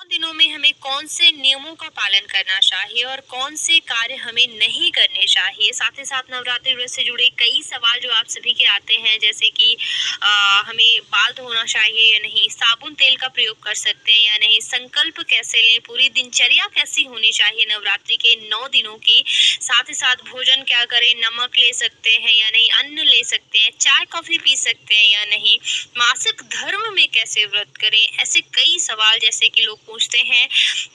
दिनों में हमें कौन से नियमों का पालन करना चाहिए और कौन से कार्य हमें नहीं करने चाहिए। साथ ही साथ नवरात्रि व्रत से जुड़े कई सवाल जो आप सभी के आते हैं, जैसे कि हमें बाल धोना चाहिए या नहीं, साबुन तेल का प्रयोग कर सकते हैं या नहीं, संकल्प कैसे लें, पूरी दिनचर्या कैसी होनी चाहिए नवरात्रि के 9 दिनों की। साथ ही साथ भोजन क्या करें, नमक ले सकते हैं या नहीं, अन्न ले सकते हैं, चाय कॉफी पी सकते हैं या नहीं, मासिक धर्म में कैसे व्रत करें। ऐसे कई सवाल जैसे कि लोग पूछते हैं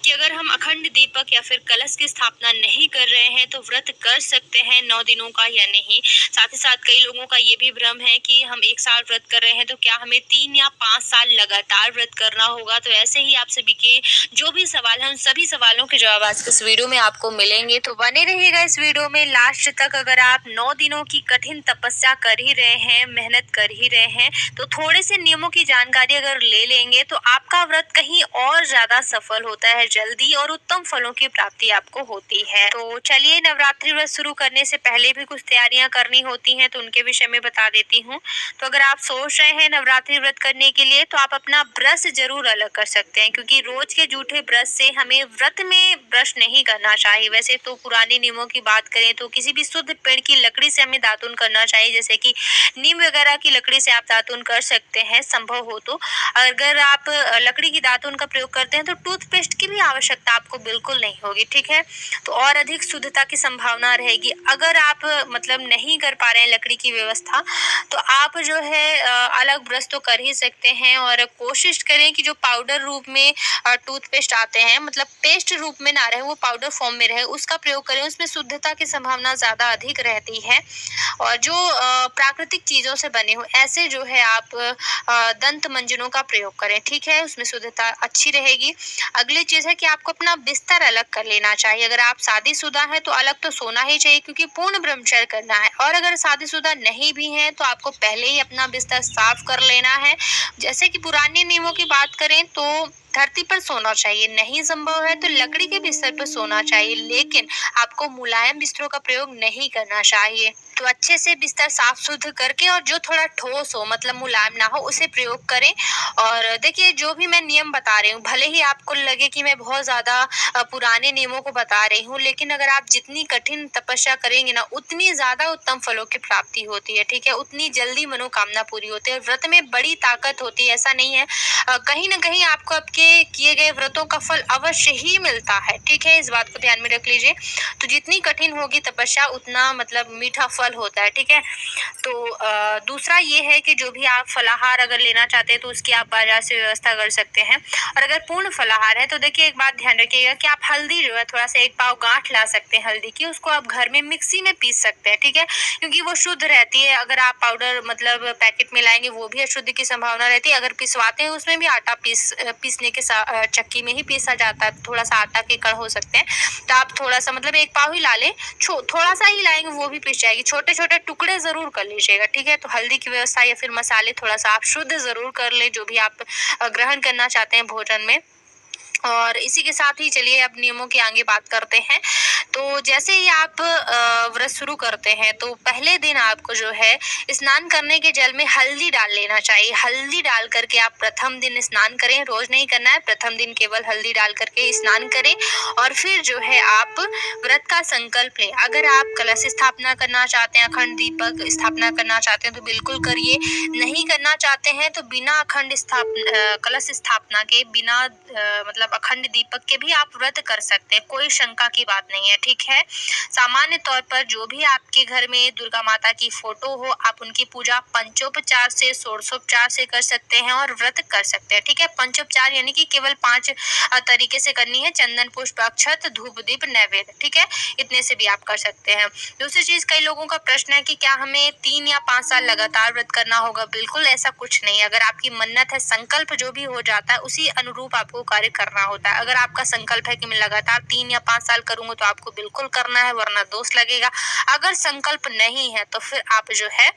कि अगर हम अखंड दीपक या फिर कलश की स्थापना नहीं कर रहे हैं तो व्रत कर सकते हैं 9 दिनों का या नहीं। साथ ही साथ कई लोगों का ये भी भ्रम है कि हम एक साल व्रत कर रहे हैं तो क्या हमें 3 या 5 साल लगातार व्रत करना होगा। तो ऐसे ही आप सभी के जो भी सवाल हैं उन सभी सवालों के जवाब आज के इस वीडियो में आपको मिलेंगे, तो बने रहिएगा इस वीडियो में लास्ट तक। अगर आप 9 दिनों की कठिन तपस्या कर ही रहे हैं, मेहनत कर ही रहे हैं, तो थोड़े से नियमों की जानकारी अगर ले लेंगे तो आपका व्रत कहीं और ज्यादा सफल होता है, जल्दी और उत्तम फलों की प्राप्ति आपको होती है। तो चलिए, नवरात्रि व्रत शुरू करने से पहले भी कुछ तैयारियां करनी होती हैं, तो उनके विषय में बता देती हूँ। तो अगर आप सोच रहे हैं नवरात्रि व्रत करने के लिए, तो आप अपना ब्रश जरूर अलग कर सकते हैं, क्योंकि रोज के जूठे ब्रश से हमें व्रत में ब्रश नहीं करना चाहिए। वैसे तो पुराने नियमों की बात करें तो किसी भी शुद्ध पेड़ की लकड़ी से हमें दातुन करना चाहिए, जैसे कि नीम वगैरह की लकड़ी से आप दातुन कर सकते हैं संभव हो तो। अगर आप लकड़ी की दातुन का प्रयोग करते हैं तो टूथपेस्ट की भी आवश्यकता आपको बिल्कुल नहीं होगी, ठीक है। तो और अधिक शुद्धता की संभावना रहेगी। अगर आप मतलब नहीं कर पा रहे हैं लकड़ी की व्यवस्था, तो आप जो है अलग ब्रश तो कर ही सकते हैं, और कोशिश करें कि जो पाउडर रूप में टूथपेस्ट आते हैं, मतलब पेस्ट रूप में ना रहे, वो पाउडर फॉर्म में रहे, उसका प्रयोग करें। उसमें शुद्धता की संभावना ज्यादा अधिक रहती है। और जो प्राकृतिक चीजों से बने हो ऐसे जो है आप दंत मंजनों का प्रयोग करें, ठीक है, उसमें शुद्धता अच्छी रहेगी। अगली चीज है कि आपको अपना बिस्तर अलग कर लेना चाहिए। अगर आप शादीशुदा हैं तो अलग तो सोना ही चाहिए, क्योंकि पूर्ण ब्रह्मचर्य करना है। और अगर शादीशुदा नहीं भी हैं तो आपको पहले ही अपना बिस्तर साफ कर लेना है। जैसे कि पुराने नियमों की बात करें तो धरती पर सोना चाहिए, नहीं संभव है तो लकड़ी के बिस्तर पर सोना चाहिए, लेकिन आपको मुलायम बिस्तरों का प्रयोग नहीं करना चाहिए। तो अच्छे से बिस्तर साफ शुद्ध करके, और जो थोड़ा ठोस हो मतलब मुलायम ना हो, उसे प्रयोग करें। और देखिए, जो भी मैं नियम बता रही हूँ, भले ही आपको लगे कि मैं बहुत ज्यादा पुराने नियमों को बता रही हूँ, लेकिन अगर आप जितनी कठिन तपस्या करेंगे ना, उतनी ज्यादा उत्तम फलों की प्राप्ति होती है, ठीक है, उतनी जल्दी मनोकामना पूरी होती है। व्रत में बड़ी ताकत होती है, ऐसा नहीं है। कहीं ना कहीं आपको आपके किए गए व्रतों का फल अवश्य ही मिलता है, ठीक है, इस बात को ध्यान में रख लीजिए। तो जितनी कठिन होगी तपस्या, उतना मतलब मीठा फल होता है, ठीक है। तो दूसरा ये है कि जो भी आप फलाहार अगर लेना चाहते हैं तो उसकी आप बाजार से व्यवस्था कर सकते हैं। और अगर पूर्ण फलाहार है तो देखिए, एक बात ध्यान रखिएगा कि आप हल्दी जो है थोड़ा सा 1 पाव गांठ ला सकते हैं हल्दी की, उसको आप घर में मिक्सी में पीस सकते हैं, ठीक है, क्योंकि वो शुद्ध रहती है। अगर आप पाउडर मतलब पैकेट में लाएंगे वो भी अशुद्धि की संभावना रहती है। अगर पिसवाते हैं उसमें भी आटा पीसने के चक्की में ही पीसा जाता है, थोड़ा सा आटा के कण हो सकते हैं। तो आप थोड़ा सा मतलब 1 पाव ही ला लें, थोड़ा सा ही लाएंगे वो भी पिस जाएगी। छोटे छोटे टुकड़े जरूर कर लीजिएगा, ठीक है। तो हल्दी की व्यवस्था या फिर मसाले थोड़ा सा आप शुद्ध जरूर कर ले, जो भी आप ग्रहण करना चाहते हैं भोजन में। और इसी के साथ ही चलिए अब नियमों की आगे बात करते हैं। तो जैसे ही आप व्रत शुरू करते हैं तो पहले दिन आपको जो है स्नान करने के जल में हल्दी डाल लेना चाहिए। हल्दी डाल करके आप प्रथम दिन स्नान करें, रोज नहीं करना है, प्रथम दिन केवल हल्दी डाल करके स्नान करें। और फिर जो है आप व्रत का संकल्प लें। अगर आप कलश स्थापना करना चाहते हैं, अखंड दीपक स्थापना करना चाहते हैं तो बिल्कुल करिए। नहीं करना चाहते हैं तो बिना कलश स्थापना के, बिना मतलब अखंड दीपक के भी आप व्रत कर सकते हैं, कोई शंका की बात नहीं है, ठीक है। सामान्य तौर पर जो भी आपके घर में दुर्गा माता की फोटो हो, आप उनकी पूजा पंचोपचार से, षोडशोपचार से कर सकते हैं और व्रत कर सकते हैं, ठीक है। पंचोपचार यानी कि केवल 5 तरीके से करनी है, चंदन पुष्प अक्षत धूप दीप नैवेद्य, ठीक है, इतने से भी आप कर सकते हैं। दूसरी चीज, कई लोगों का प्रश्न है कि क्या हमें 3 या 5 साल लगातार व्रत करना होगा। बिल्कुल ऐसा कुछ नहीं। अगर आपकी मन्नत है, संकल्प जो भी हो जाता है उसी अनुरूप आपको कार्य करना होता है। अगर आपका संकल्प है कि मैं लगातार 3 या 5 साल करूंगा तो आपको बिल्कुल करना है, वरना दोष लगेगा। अगर संकल्प नहीं है तो फिर आप जो है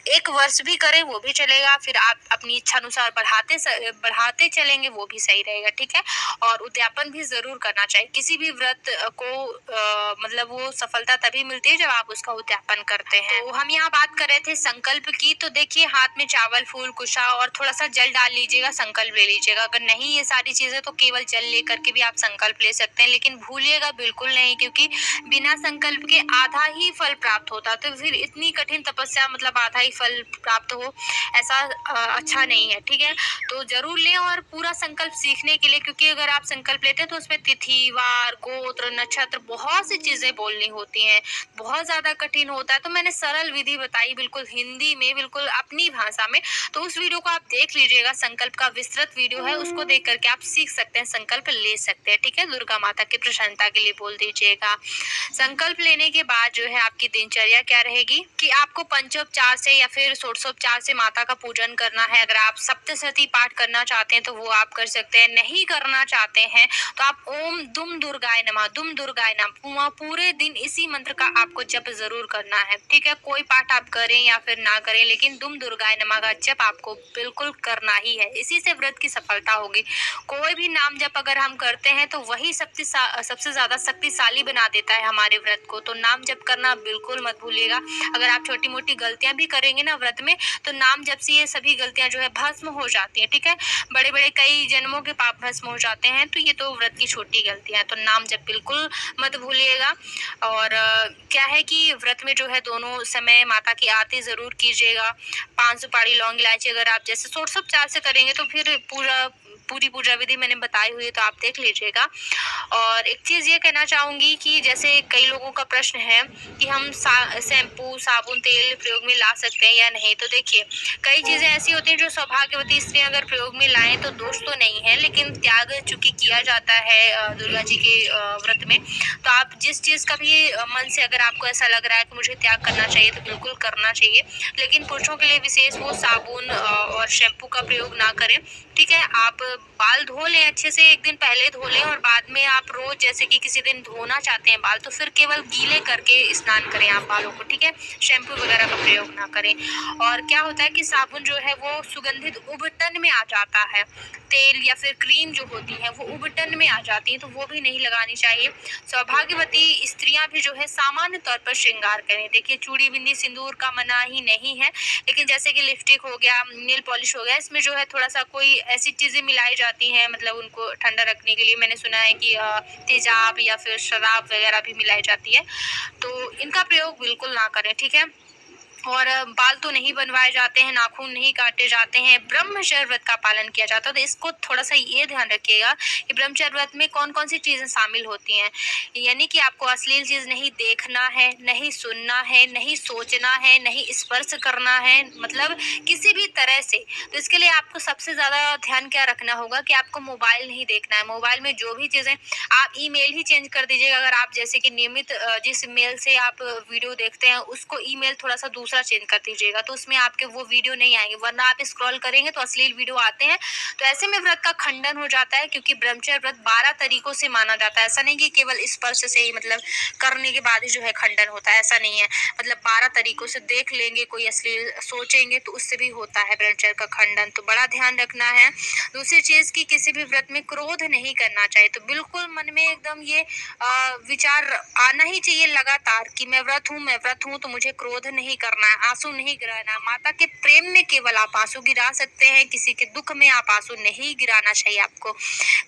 1 वर्ष भी करें वो भी चलेगा, फिर आप अपनी इच्छा अनुसार बढ़ाते चलेंगे वो भी सही रहेगा, ठीक है। और उद्यापन भी जरूर करना चाहिए। किसी भी व्रत को मतलब वो सफलता तभी मिलती है जब आप उसका उद्यापन करते हैं। तो हम यहाँ बात कर रहे थे संकल्प की। तो देखिए, हाथ में चावल, फूल, कुशा और थोड़ा सा जल डाल लीजिएगा, संकल्प ले लीजिएगा। अगर नहीं ये सारी चीजें तो केवल जल जल लेकर के भी आप संकल्प ले सकते हैं, लेकिन भूलिएगा बिल्कुल नहीं, क्योंकि बिना संकल्प के आधा ही फल प्राप्त होता है। तो फिर इतनी कठिन तपस्या मतलब आधा ही फल प्राप्त हो, ऐसा अच्छा नहीं है, ठीक है। तो जरूर लें और पूरा संकल्प सीखने के लिए, क्योंकि अगर आप संकल्प लेते हैं तो उसमें तिथि, वार, गोत्र, नक्षत्र, बहुत सी चीजें बोलनी होती हैं, बहुत ज्यादा कठिन होता है। तो मैंने सरल विधि बताई, बिल्कुल हिंदी में, बिल्कुल अपनी भाषा में। तो उस वीडियो को आप देख लीजिएगा, संकल्प का विस्तृत वीडियो है, उसको देख करके आप सीख सकते हैं, संकल्प ले सकते हैं, ठीक है। दुर्गा माता की प्रसन्नता के लिए बोल दीजिएगा। संकल्प लेने के बाद जो है आपकी दिनचर्या क्या रहेगी कि आपको पंचोपचार से या फिर षोडशोपचार से माता का पूजन करना है। अगर आप सप्तशती पाठ करना चाहते हैं तो वो आप कर सकते हैं, नहीं करना चाहते हैं तो आप ओम दुम दुर्गाय नमः, दुम दुर्गाय नमः पूरे दिन इसी मंत्र का आपको जप जरूर करना है, ठीक है। कोई पाठ आप करें या फिर ना करें, लेकिन दुम दुर्गाय नमः का जप आपको बिल्कुल करना ही है, इसी से व्रत की सफलता होगी। कोई भी नाम जप अगर हम करते हैं तो वही सबसे ज्यादा शक्तिशाली बना देता है हमारे व्रत को। तो नाम जप करना बिल्कुल मत भूलिएगा। अगर आप छोटी मोटी गलतियां भी करेंगे ना व्रत में, तो नाम जप से ये सभी गलतियां जो है भस्म हो जाती है, ठीक है। बड़े बड़े कई जन्मों के पाप भस्म हो जाते हैं, तो ये तो व्रत की छोटी गलतियां हैं। तो नाम जप बिल्कुल मत भूलिएगा। और क्या है कि व्रत में जो है दोनों समय माता की आरती जरूर कीजिएगा। 5 सुपारी, लौंग, इलायची अगर आप जैसे षोडशोपचार से करेंगे तो फिर पूरी पूजा विधि मैंने बताई हुई है, तो आप देख लीजिएगा। और एक चीज ये कहना चाहूंगी कि जैसे कई लोगों का प्रश्न है कि हम शैम्पू, साबुन, तेल प्रयोग में ला सकते हैं या नहीं। तो देखिए, कई चीजें ऐसी होती हैं जो सौभाग्यवती स्त्रियां अगर प्रयोग में लाएं तो दोष तो नहीं है, लेकिन त्याग चूंकि किया जाता है दुर्गा जी के व्रत में, तो आप जिस चीज का भी मन से अगर आपको ऐसा लग रहा है कि मुझे त्याग करना चाहिए तो बिल्कुल करना चाहिए। लेकिन पुरुषों के लिए विशेष वो साबुन और शैम्पू का प्रयोग ना करें, ठीक है। आप बाल धो लें अच्छे से, एक दिन पहले धो लें, और बाद में आप रोज जैसे कि किसी दिन धोना चाहते हैं बाल, तो फिर केवल गीले करके स्नान करें आप बालों को, ठीक है। शैम्पू वगैरह का प्रयोग ना करें। और क्या होता है कि साबुन जो है वो सुगंधित उबटन में आ जाता है, तेल या फिर क्रीम जो होती है वो उबटन में आ जाती है, तो वो भी नहीं लगानी चाहिए। सौभाग्यवती स्त्रियां भी जो है सामान्य तौर पर श्रृंगार करें। देखिए, चूड़ी, बिंदी, सिंदूर का मना ही नहीं है, लेकिन जैसे कि लिपस्टिक हो गया, नेल पॉलिश हो गया, इसमें जो है थोड़ा सा कोई ऐसी चीजें मिलाई जाती हैं, मतलब उनको ठंडा रखने के लिए। मैंने सुना है कि तेजाब या फिर शराब वगैरह भी मिलाई जाती है, तो इनका प्रयोग बिल्कुल ना करें, ठीक है। और बाल तो नहीं बनवाए जाते हैं, नाखून नहीं काटे जाते हैं, ब्रह्मचर्य व्रत का पालन किया जाता है। तो इसको थोड़ा सा ये ध्यान रखिएगा कि ब्रह्मचर्य व्रत में कौन कौन सी चीजें शामिल होती हैं। यानी कि आपको अश्लील चीज नहीं देखना है, नहीं सुनना है, नहीं सोचना है, नहीं स्पर्श करना है, मतलब किसी भी तरह से। तो इसके लिए आपको सबसे ज्यादा ध्यान क्या रखना होगा कि आपको मोबाइल नहीं देखना है। मोबाइल में जो भी चीजें, आप ईमेल ही चेंज कर दीजिएगा। अगर आप जैसे कि नियमित जिस मेल से आप वीडियो देखते हैं उसको ईमेल थोड़ा सा दूसरा चेंज कर दीजिएगा, तो उसमें आपके वो वीडियो नहीं आएंगे, वरना आप स्क्रॉल करेंगे तो अश्लील वीडियो आते हैं। तो ऐसे में व्रत का खंडन हो जाता है, क्योंकि ब्रह्मचर्य व्रत 12 तरीकों से माना जाता है। ऐसा नहीं कि केवल स्पर्श से ही, मतलब करने के बाद ही जो है खंडन होता है, ऐसा नहीं है। मतलब 12 तरीकों से देख लेंगे, कोई अश्लील सोचेंगे तो उससे भी होता है ब्रह्मचर्य का खंडन। तो बड़ा ध्यान रखना है। दूसरी चीज की किसी भी व्रत में क्रोध नहीं करना चाहिए। तो बिल्कुल मन में एकदम ये विचार आना ही चाहिए लगातार कि मैं व्रत हूँ, मैं व्रत हूँ, तो मुझे क्रोध नहीं करना है, आंसू नहीं गिराना। माता के प्रेम में केवल आप आंसू गिरा सकते हैं, किसी के दुख में आप आंसू नहीं गिराना चाहिए आपको।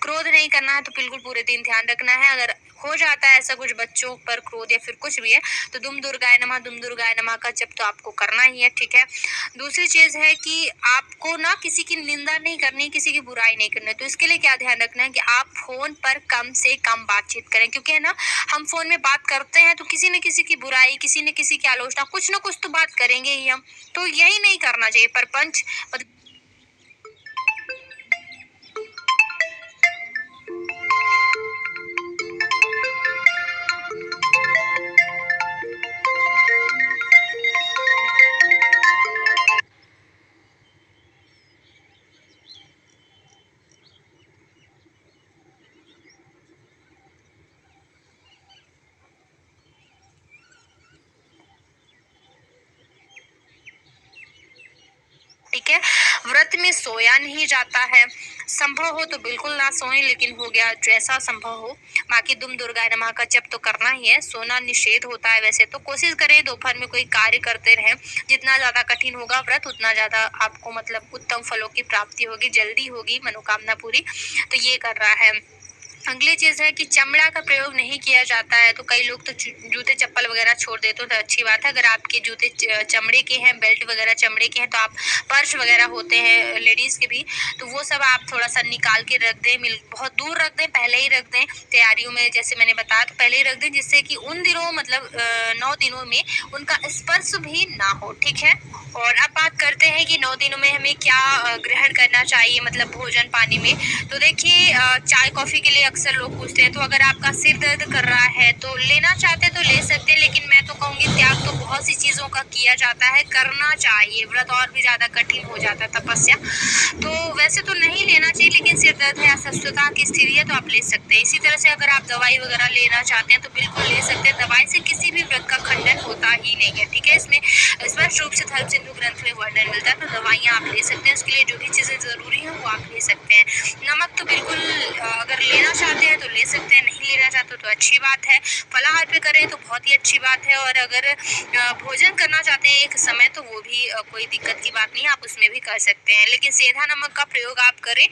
क्रोध नहीं करना है, तो बिल्कुल पूरे दिन ध्यान रखना है। अगर हो जाता है ऐसा कुछ बच्चों पर क्रोध या फिर कुछ भी है, तो दुम दुर्गाय नमः, दुम दुर्गाय नमः का जप तो आपको करना ही है, ठीक है। दूसरी चीज है कि आपको ना किसी की निंदा नहीं करनी, किसी की बुराई नहीं करनी। तो इसके लिए क्या ध्यान रखना है कि आप फोन पर कम से कम बातचीत करें, क्योंकि है ना, हम फोन में बात करते हैं तो किसी न किसी की बुराई, किसी न किसी की आलोचना, कुछ न कुछ तो बात करेंगे ही हम। तो यही नहीं करना चाहिए। परपंच ठीक है। व्रत में सोया नहीं जाता है, संभव हो तो बिल्कुल ना सोएं, लेकिन हो गया जैसा संभव हो। बाकी दुम दुर्गाय नमः का जप तो करना ही है। सोना निषेध होता है वैसे तो। कोशिश करें दोपहर में कोई कार्य करते रहें। जितना ज्यादा कठिन होगा व्रत, उतना ज्यादा आपको मतलब उत्तम फलों की प्राप्ति होगी, जल्दी होगी मनोकामना पूरी। तो ये कर रहा है। अगली चीज़ है कि चमड़ा का प्रयोग नहीं किया जाता है, तो कई लोग तो जूते चप्पल वगैरह छोड़ देते हो तो अच्छी बात है। अगर आपके जूते चमड़े के हैं, बेल्ट वगैरह चमड़े के हैं, तो आप पर्स वगैरह होते हैं लेडीज़ के भी, तो वो सब आप थोड़ा सा निकाल के रख दें, बहुत दूर रख दें, पहले ही रख दें तैयारियों में, जैसे मैंने बताया तो पहले ही रख दें, जिससे कि उन दिनों मतलब 9 दिनों में उनका स्पर्श भी ना हो, ठीक है। और अब बात करते हैं कि 9 दिनों में हमें क्या ग्रहण करना चाहिए, मतलब भोजन पानी में। तो देखिए चाय कॉफ़ी के लिए अक्सर लोग पूछते हैं, तो अगर आपका सिर दर्द कर रहा है तो लेना चाहते हैं तो ले सकते हैं, लेकिन मैं तो कहूँगी त्याग तो बहुत सी चीज़ों का किया जाता है, करना चाहिए। व्रत और भी ज़्यादा कठिन हो जाता है, तपस्या। तो वैसे तो नहीं लेना चाहिए, लेकिन सिर दर्द है, अस्वस्थता की स्थिति है तो आप ले सकते हैं। इसी तरह से अगर आप दवाई वगैरह लेना चाहते हैं तो बिल्कुल ले सकते हैं। दवाई से किसी भी व्रत का खंडन होता ही नहीं है, ठीक है। इसमें स्पष्ट रूप से धर्म सिंधु ग्रंथ में वर्णन मिलता है, तो दवाइयाँ आप ले सकते हैं, उसके लिए जो भी चीज़ें ज़रूरी हैं वो आप ले सकते हैं। नमक तो बिल्कुल अगर लेना चाहते हैं तो ले सकते हैं, नहीं लेना चाहते तो अच्छी बात है। फलाहार पे करें तो बहुत ही अच्छी बात है, और अगर भोजन करना चाहते हैं एक समय तो वो भी कोई दिक्कत की बात नहीं है, आप उसमें भी कर सकते हैं, लेकिन सेंधा नमक का प्रयोग आप करें।